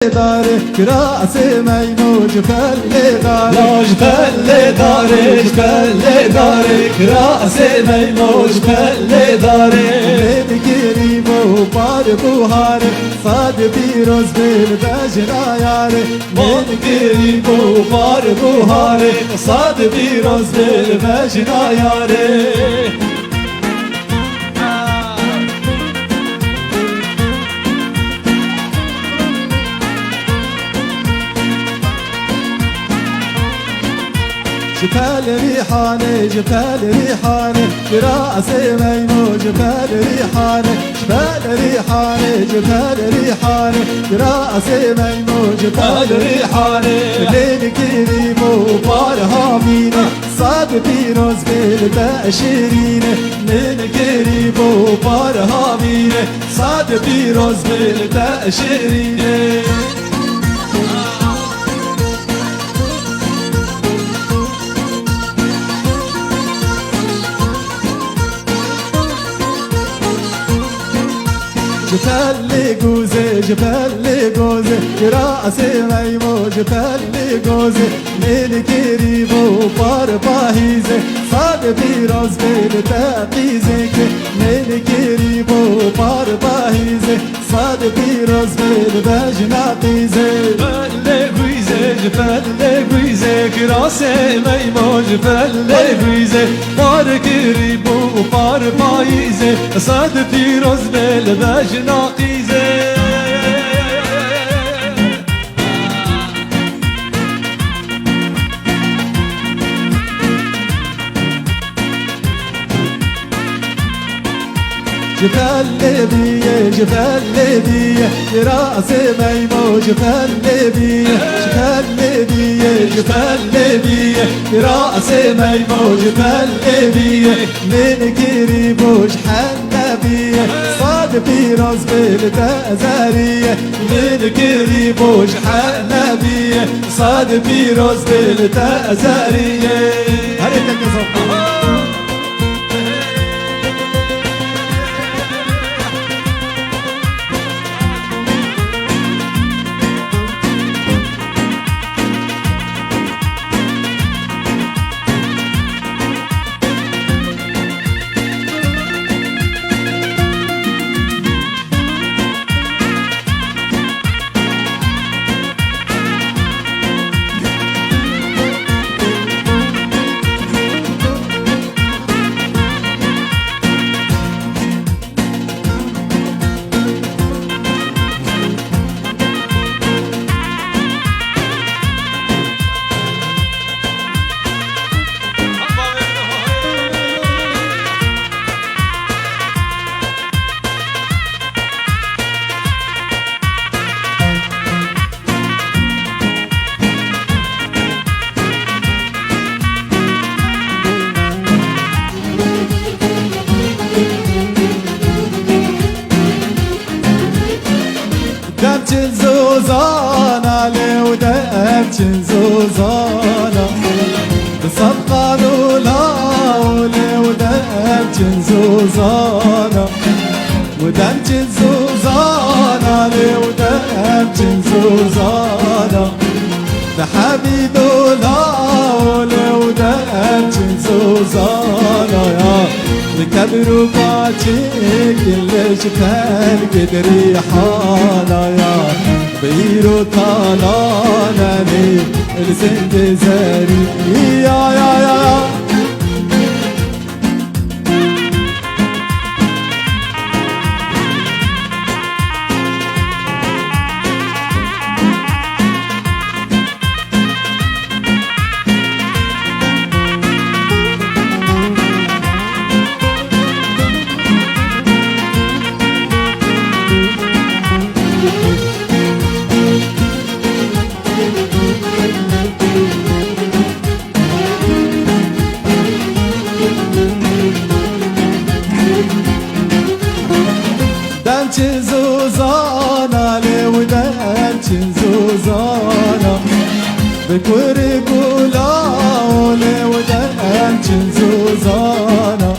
داره راس مینو جفل داره جفل داره جفل داره راس مینو جفل داره بگیری و بار بوهاره صاد پیروز بل بجنا یاره بگیری و بار بوهاره صاد پیروز بل بجنا یاره جبال ريحانه جبال ريحانه براس ميمو جبال ريحانه جبال ريحانه جبال ريحانه براس ميمو جبال ريحانه ليل كريمو بارها مينه صاد بيروز بالبشرينه ليل كريمو بارها مينه صاد بيروز بالبشرينه جبال جوزه جبال جوزه راس ميمو جبال جوزه ليل كريمو بار باهيزه صاد بيروز بالتقيزك ليل كريمو بار باهيزه صاد بيروز بالبجناقيزه جفل جويزه جفل جويزه راس ميمو جفل جويزه بار كريمو بار باهيزه صاد بيروز بالبجناقيزه جبال ليبية جبال ليبية راس ميمو جبال ليبية جبال ليبية جبال ليبية راس ميمو جبال ليبية من كريموش حنبية صاد بيروز بالتأزارية من كريموش حنبية صاد بيروز بالتأزارية هريتك يا صوت دمچن زوزانا لو دمچن زوزانا بصفقانو لاو لو دمچن زوزانا ودمچن زوزانا لو دمچن زوزانا بحبيبو لاو لو دمچن زوزانا يا بكبروا باجيك اللي شفال قدري حالا يا بيرو طالانا لي الزند زاري يا دمچن زوزانا لو دمچن زوزانا بكور قولا لو دمچن زوزانا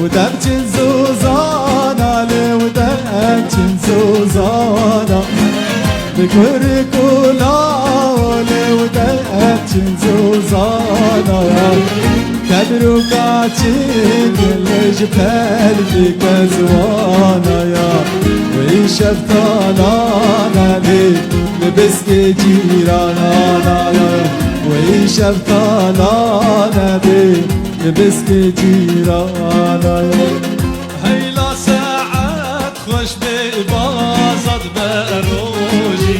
ودمچن زوزانا لو دمچن زوزانا بكركولاني ودقتشن زوزانا كبرو قاتشين الجبال فيك زوانا يا ويشفتانا نبي لبسك جيرانا يا ويشفتانا نبي لبسك جيرانا يا هيلا ساعات خوش ببازد بروجي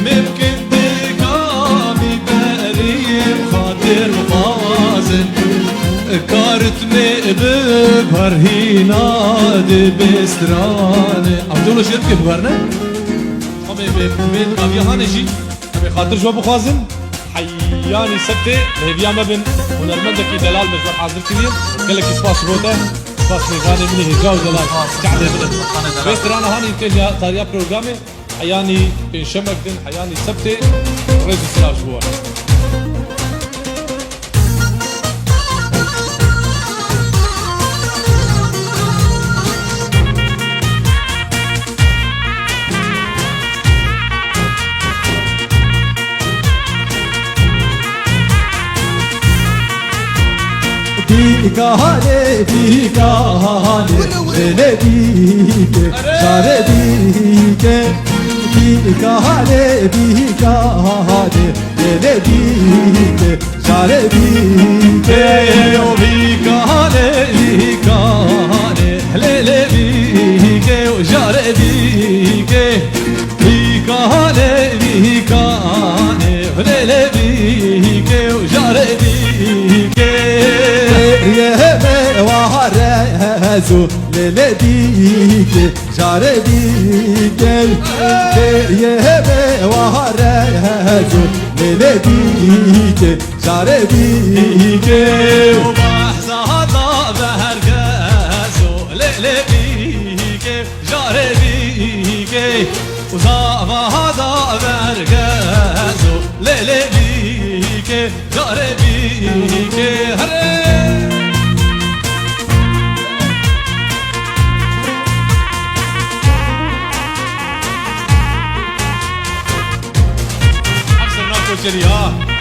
ممكن تقامي بريم خاطر فازن كارت ببرهينا دي بستراني عبدالله شركة ببرنا أمي من أبيهاني جي أمي خاطر جو بخازن حياني سبتة لهبيا مبن ونرمندكي دلال مجبر حاضر كبير قال لك سباس روتا سباس ميغاني مني هجاو دلال كعدة بدن بس رانا هاني انتجا طاريا بروغرامي حياني بين شمك دن حياني سبتة ريزو سلاش بوا بيكاني بيكاني لبيك شاري بيك بيكاني بيكاني لبيك شاري بيك وبيكاني بيكاني لبيك وشاري بيك بيكاني بيكاني لبيك وشاري بيك يهمي وهرزو للديك شارديك يهمي وهرزو للديك شارديك وبحزة هذا بهرقازو للبيك جارديك وزابا هذا بهرقازو للبيك جارديك هري Cheria.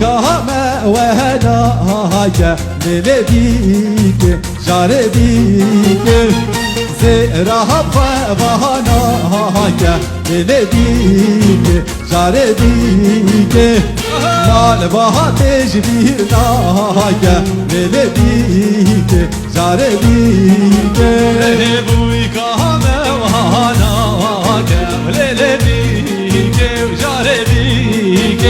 قامة وهناك للبيك جاربيك زرها بهناك للبيك جاربيك مال بها تجبيرناك للبيك جاربيك لبويك قامة وهناك للبيك جاربيك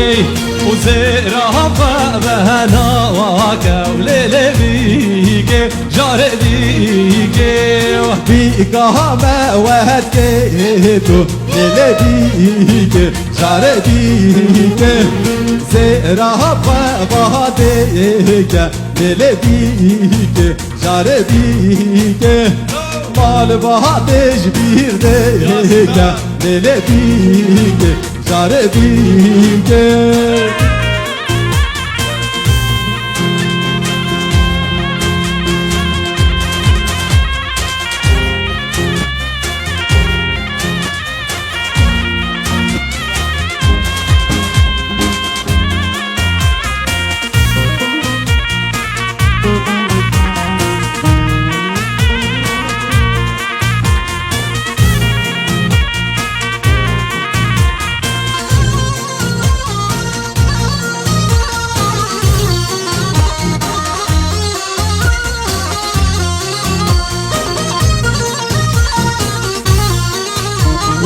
وزرها بهناك وللبيك جارديك بيقامة وهديتو للبيك جارديك زرها بهديك للبيك جارديك مال بها تجبير ديك للبيك جارديك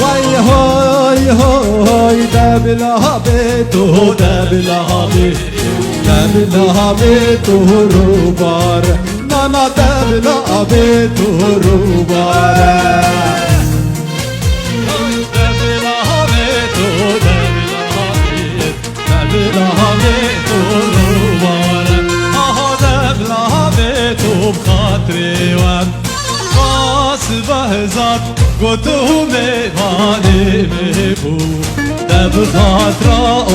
وای هوی هوی دبلا بیتو دبلا بیتو رو بار نانا دبلا بیتو رو بار دبلا بیتو بخاطري وان باس بهزات قطو ميباني ميبو ده بخاطرة